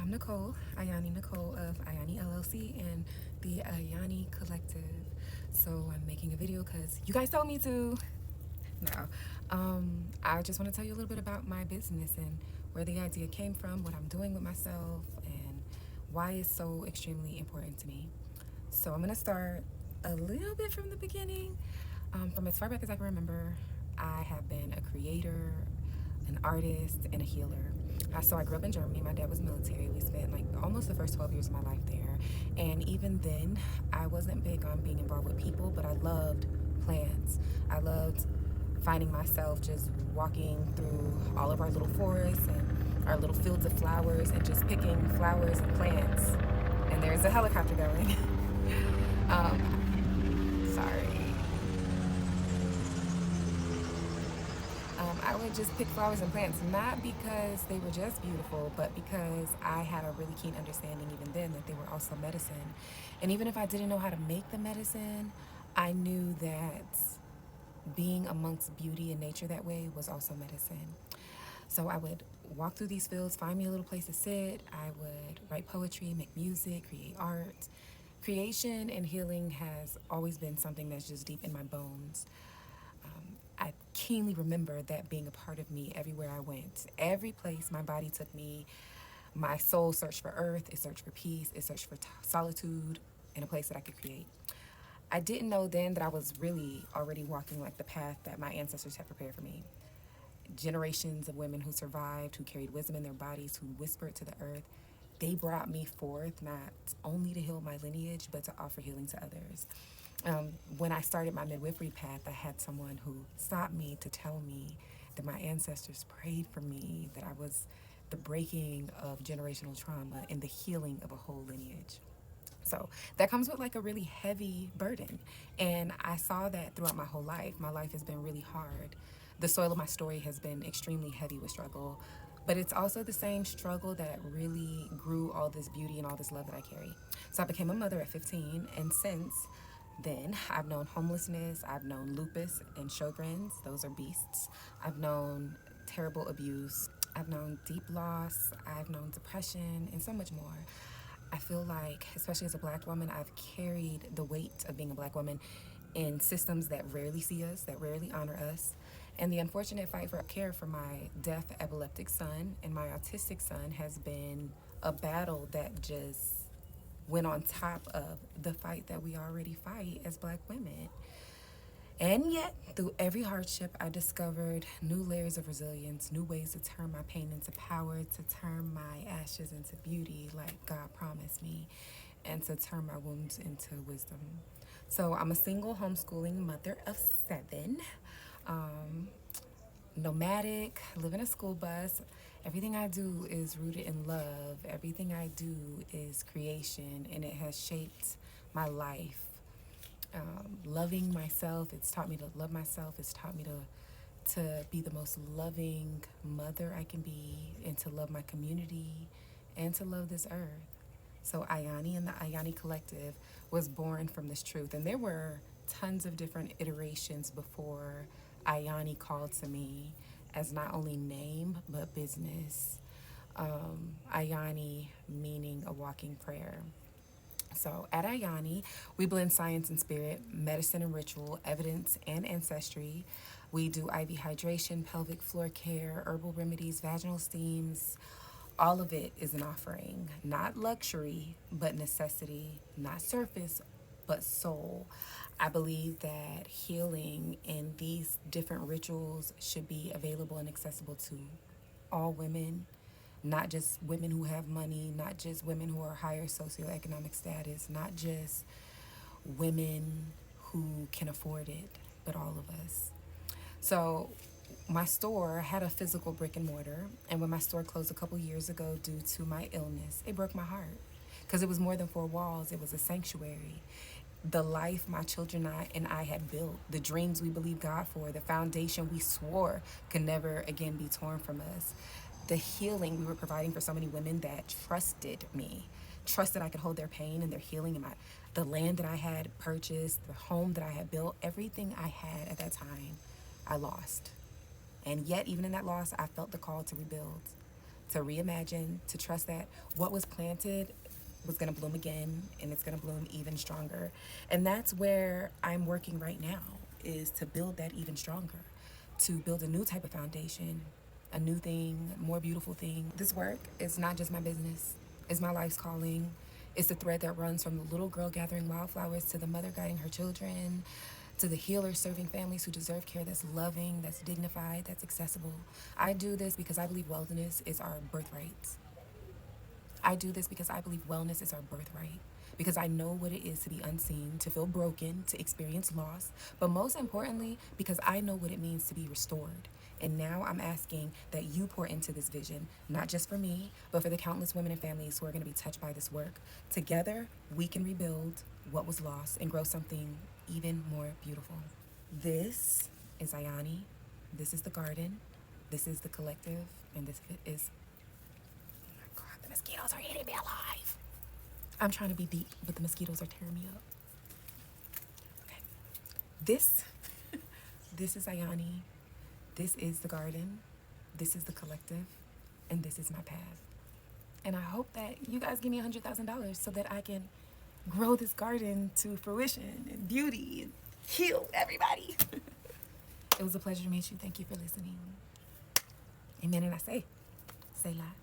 I'm Nicole, Ayani Nicole of Ayani LLC and the Ayani Collective. So I'm making a video because you guys told me to. No, I just want to tell you a little bit about my business and where the idea came from, what I'm doing with myself, and why it's so extremely important to me. So I'm gonna start a little bit from the beginning. From as far back as I can remember, I have been a creator, an artist, and a healer. So I grew up in Germany. My dad was military. We spent like almost the first 12 years of my life there. And even then, I wasn't big on being involved with people, but I loved plants. I loved finding myself just walking through all of our little forests and our little fields of flowers and just picking flowers and plants. And there's a helicopter going. Sorry. I would just pick flowers and plants, not because they were just beautiful, but because I had a really keen understanding even then that they were also medicine. And even if I didn't know how to make the medicine, I knew that being amongst beauty and nature that way was also medicine. So I would walk through these fields, find me a little place to sit. I would write poetry, make music, create art. Creation and healing has always been something that's just deep in my bones. I keenly remember that being a part of me everywhere I went. Every place my body took me, my soul searched for earth, it searched for peace, it searched for solitude, and a place that I could create. I didn't know then that I was really already walking like the path that my ancestors had prepared for me. Generations of women who survived, who carried wisdom in their bodies, who whispered to the earth, they brought me forth not only to heal my lineage, but to offer healing to others. When I started my midwifery path, I had someone who stopped me to tell me that my ancestors prayed for me, that I was the breaking of generational trauma and the healing of a whole lineage. So that comes with like a really heavy burden. And I saw that throughout my whole life. My life has been really hard. The soil of my story has been extremely heavy with struggle. But it's also the same struggle that really grew all this beauty and all this love that I carry. So I became a mother at 15. And since then, I've known homelessness, I've known lupus and Sjogren's, those are beasts. I've known terrible abuse, I've known deep loss, I've known depression, and so much more. I feel like, especially as a black woman, I've carried the weight of being a black woman in systems that rarely see us, that rarely honor us. And the unfortunate fight for care for my deaf epileptic son and my autistic son has been a battle that just went on top of the fight that we already fight as black women. And yet, through every hardship, I discovered new layers of resilience, new ways to turn my pain into power, to turn my ashes into beauty, like God promised me, and to turn my wounds into wisdom. So, I'm a single homeschooling mother of 7, um, nomadic, live in a school bus. Everything I do is rooted in love. Everything I do is creation, and it has shaped my life. Loving myself, it's taught me to love myself. It's taught me to be the most loving mother I can be, and to love my community, and to love this earth. So Ayani and the Ayani Collective was born from this truth. And there were tons of different iterations before Ayani called to me as not only name, but business. Ayani meaning a walking prayer. So at Ayani, we blend science and spirit, medicine and ritual, evidence and ancestry. We do IV hydration, pelvic floor care, herbal remedies, vaginal steams. All of it is an offering, not luxury, but necessity, not surface, but soul. I believe that healing in these different rituals should be available and accessible to all women, not just women who have money, not just women who are higher socioeconomic status, not just women who can afford it, but all of us. So my store had a physical brick and mortar, and when my store closed a couple years ago due to my illness, it broke my heart because it was more than four walls. It was a sanctuary. The life my children and I had built, the dreams we believed God for, the foundation we swore could never again be torn from us, the healing we were providing for so many women that trusted me, trusted I could hold their pain and their healing, and the land that I had purchased, the home that I had built, everything I had at that time, I lost. And yet, even in that loss, I felt the call to rebuild. to reimagine, to trust that what was planted was going to bloom again, and it's going to bloom even stronger. And that's where I'm working right now, is to build that even stronger, to build a new type of foundation, a new thing, more beautiful thing. This work is not just my business, it's my life's calling. It's the thread that runs from the little girl gathering wildflowers to the mother guiding her children, to the healer serving families who deserve care that's loving, that's dignified, that's accessible. I do this because I believe wellness is our birthright. I do this because I believe wellness is our birthright. Because I know what it is to be unseen, to feel broken, to experience loss, but most importantly, because I know what it means to be restored. And now I'm asking that you pour into this vision, not just for me, but for the countless women and families who are going to be touched by this work. Together, we can rebuild what was lost and grow something even more beautiful. This is Ayani. This is the garden. This is the collective. And this is... Oh my God, the mosquitoes are eating me alive. I'm trying to be deep, but the mosquitoes are tearing me up. Okay. This is Ayani. This is the garden. This is the collective. And this is my path. And I hope that you guys give me $100,000 so that I can grow this garden to fruition and beauty and heal everybody. It was a pleasure to meet you. Thank you for listening. Amen. And I say, Selah.